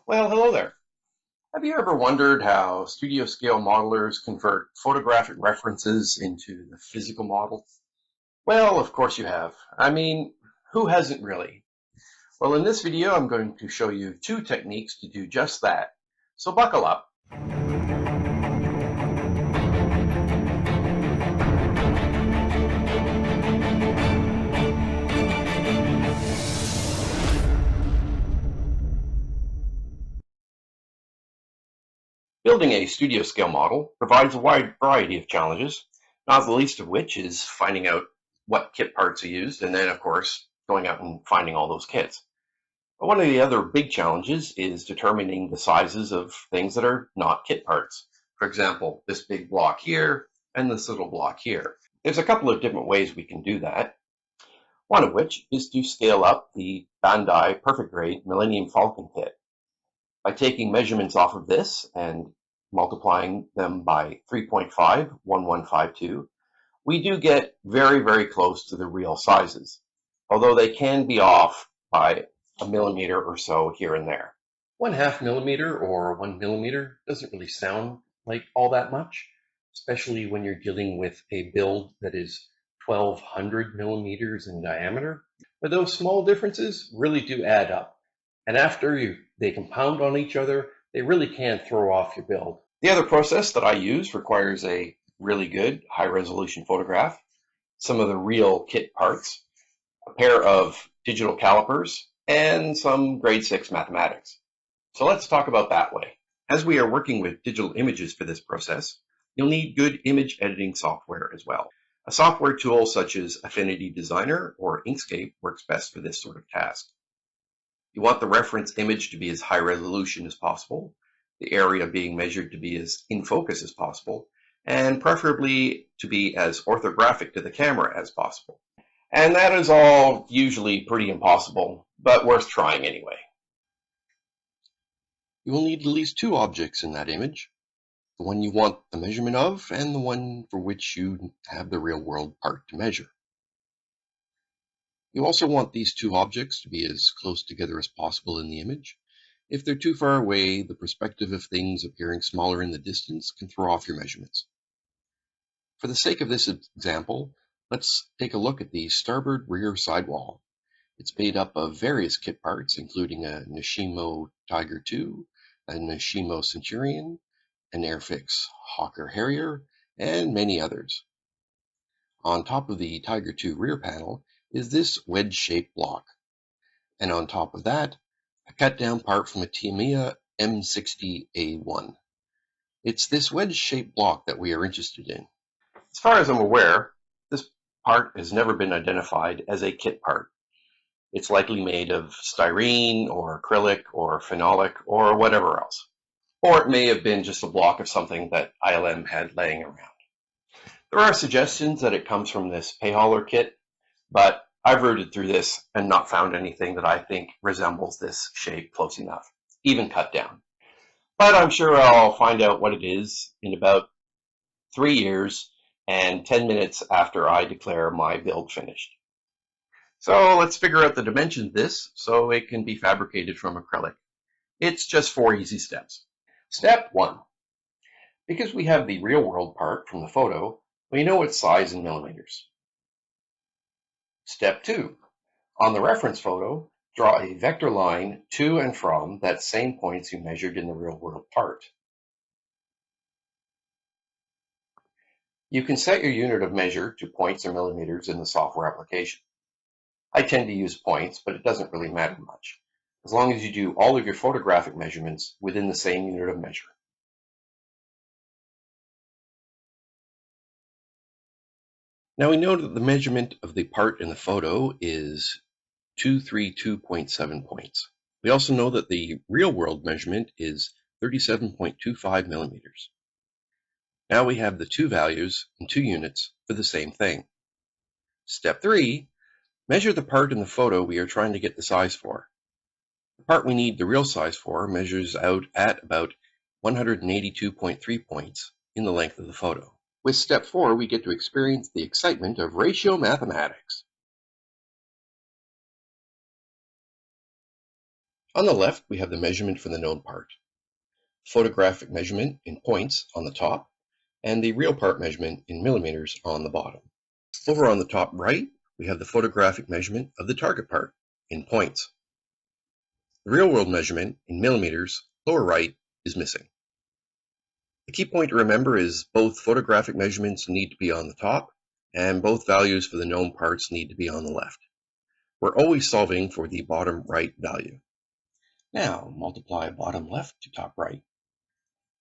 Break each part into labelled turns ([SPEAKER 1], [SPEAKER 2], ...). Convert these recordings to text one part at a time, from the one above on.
[SPEAKER 1] Well, hello there. Have you ever wondered how studio scale modelers convert photographic references into the physical model? Well, of course you have. I mean, who hasn't really? Well, in this video, I'm going to show you two techniques to do just that. So buckle up. Building a studio scale model provides a wide variety of challenges, not the least of which is finding out what kit parts are used, and then, of course, going out and finding all those kits. But one of the other big challenges is determining the sizes of things that are not kit parts. For example, this big block here and this little block here. There's a couple of different ways we can do that. One of which is to scale up the Bandai Perfect Grade Millennium Falcon kit. By taking measurements off of this and multiplying them by 3.51152, we do get very, very close to the real sizes, although they can be off by a millimeter or so here and there. 1/2 millimeter or 1 millimeter doesn't really sound like all that much, especially when you're dealing with a build that is 1200 millimeters in diameter. But those small differences really do add up. And after they compound on each other, they really can throw off your build. The other process that I use requires a really good high-resolution photograph, some of the real kit parts, a pair of digital calipers, and some grade 6 mathematics. So let's talk about that way. As we are working with digital images for this process, you'll need good image editing software as well. A software tool such as Affinity Designer or Inkscape works best for this sort of task. You want the reference image to be as high resolution as possible, the area being measured to be as in focus as possible, and preferably to be as orthographic to the camera as possible. And that is all usually pretty impossible, but worth trying anyway. You will need at least two objects in that image, the one you want the measurement of and the one for which you have the real world part to measure. You also want these two objects to be as close together as possible in the image. If they're too far away, the perspective of things appearing smaller in the distance can throw off your measurements. For the sake of this example, let's take a look at the starboard rear sidewall. It's made up of various kit parts, including a Nishimo Tiger II, a Nishimo Centurion, an Airfix Hawker Harrier, and many others. On top of the Tiger II rear panel is this wedge-shaped block, and on top of that, a cut-down part from a Tamiya M60A1. It's this wedge-shaped block that we are interested in. As far as I'm aware, this part has never been identified as a kit part. It's likely made of styrene or acrylic or phenolic or whatever else. Or it may have been just a block of something that ILM had laying around. There are suggestions that it comes from this payhauler kit, but I've rooted through this and not found anything that I think resembles this shape close enough, even cut down. But I'm sure I'll find out what it is in about 3 years and 10 minutes after I declare my build finished. So let's figure out the dimensions of this so it can be fabricated from acrylic. It's just 4 easy steps. Step 1. Because we have the real world part from the photo, we know its size in millimeters. Step 2. On the reference photo, draw a vector line to and from that same points you measured in the real world part. You can set your unit of measure to points or millimeters in the software application. I tend to use points, but it doesn't really matter much, as long as you do all of your photographic measurements within the same unit of measure. Now we know that the measurement of the part in the photo is 232.7 points. We also know that the real world measurement is 37.25 millimeters. Now we have the two values in 2 units for the same thing. Step 3, measure the part in the photo we are trying to get the size for. The part we need the real size for measures out at about 182.3 points in the length of the photo. With step 4, we get to experience the excitement of ratio mathematics. On the left, we have the measurement for the known part, photographic measurement in points on the top, and the real part measurement in millimeters on the bottom. Over on the top right, we have the photographic measurement of the target part in points. The real-world measurement in millimeters, lower right, is missing. The key point to remember is both photographic measurements need to be on the top, and both values for the known parts need to be on the left. We're always solving for the bottom right value. Now, multiply bottom left to top right.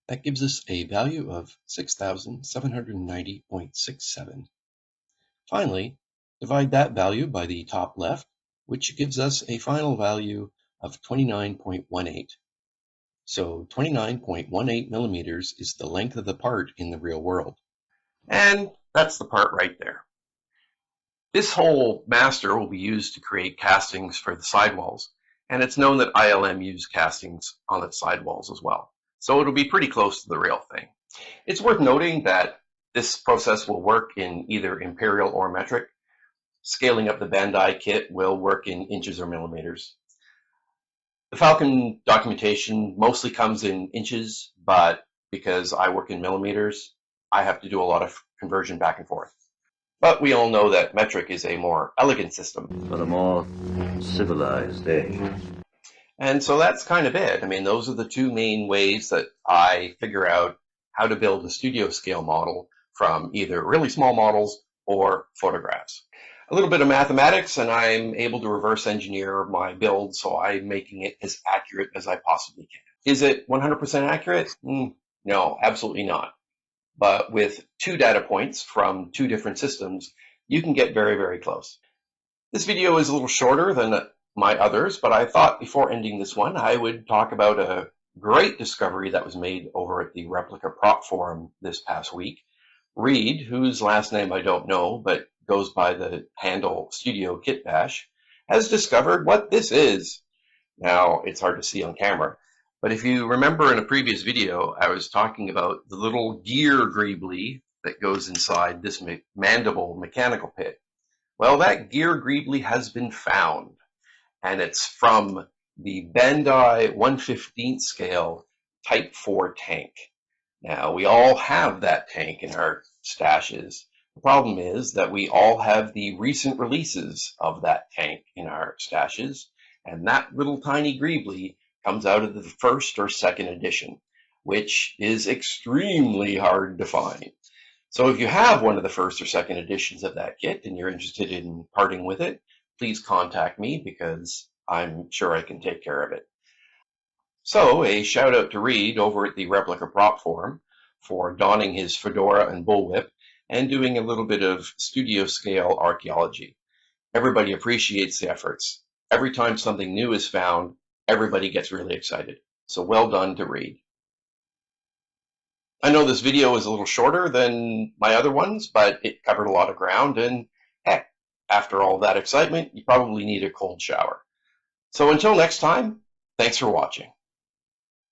[SPEAKER 1] That gives us a value of 6,790.67. Finally, divide that value by the top left, which gives us a final value of 29.18. So 29.18 millimeters is the length of the part in the real world. And that's the part right there. This whole master will be used to create castings for the sidewalls, and it's known that ILM used castings on its sidewalls as well. So it'll be pretty close to the real thing. It's worth noting that this process will work in either imperial or metric. Scaling up the Bandai kit will work in inches or millimeters. The Falcon documentation mostly comes in inches, but because I work in millimeters, I have to do a lot of conversion back and forth. But we all know that metric is a more elegant system.
[SPEAKER 2] For the more civilized age.
[SPEAKER 1] And so that's kind of it. I mean, those are the two main ways that I figure out how to build a studio scale model from either really small models or photographs. A little bit of mathematics, and I'm able to reverse engineer my build, so I'm making it as accurate as I possibly can. Is it 100% accurate? No, absolutely not. But with 2 data points from 2 different systems, you can get very, very close. This video is a little shorter than my others, but I thought before ending this one, I would talk about a great discovery that was made over at the Replica Prop Forum this past week. Reed, whose last name I don't know, but goes by the handle Studio Kit Bash, has discovered what this is. Now, it's hard to see on camera, but if you remember in a previous video, I was talking about the little gear greebly that goes inside this mandible mechanical pit. Well, that gear greebly has been found, and it's from the Bandai 1/15 scale Type 4 tank. Now, we all have that tank in our stashes. The problem is that we all have the recent releases of that tank in our stashes, and that little tiny greebly comes out of the first or second edition, which is extremely hard to find. So if you have one of the first or second editions of that kit and you're interested in parting with it, please contact me because I'm sure I can take care of it. So a shout out to Reed over at the Replica Prop Forum for donning his fedora and bullwhip and doing a little bit of studio scale archaeology. Everybody appreciates the efforts. Every time something new is found, everybody gets really excited. So well done to Reed. I know this video is a little shorter than my other ones, but it covered a lot of ground, and heck, after all that excitement, you probably need a cold shower. So until next time, thanks for watching.